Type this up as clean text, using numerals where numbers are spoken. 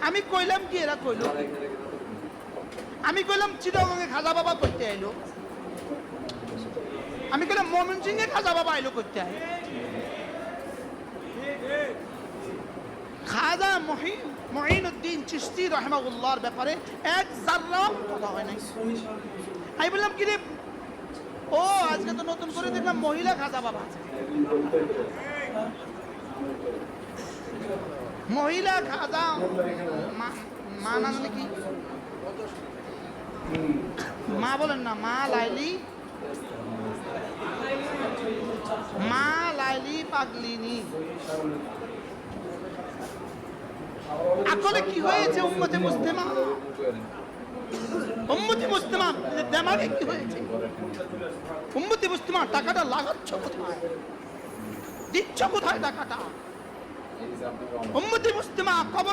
আমি কইলাম কি এরা কইল, আমি কইলাম চিটাগঙ্গে খাজা বাবা করতে আইলো, আমি কইলাম ময়মনসিংহে খাজা বাবা আইলো করতে আই। খাজা মঈনুদ্দিন চিশতি রাহিমাহুল্লাহর ব্যাপারে এক জাররাও কথা হয় নাই। আমি বললাম কি রে, ও আজকে তো নতুন করে দেখলাম মহিলা খাজা বাবা আছে। মহিলা খাজা মা নাম কি, মা বলেন না, মা লাইলি পাগলিনী। আসলে কি হয়েছে উম্মতে মুসলিমা, উম্মতি মুসলিমা দেমাগে কি হয়েছে? উম্মতি মুসলিমা টাকাটা লাগাচ্ছ কোথায়, দিচ্ছ কোথায় টাকাটা? উম্মতি মুসলিমা কবর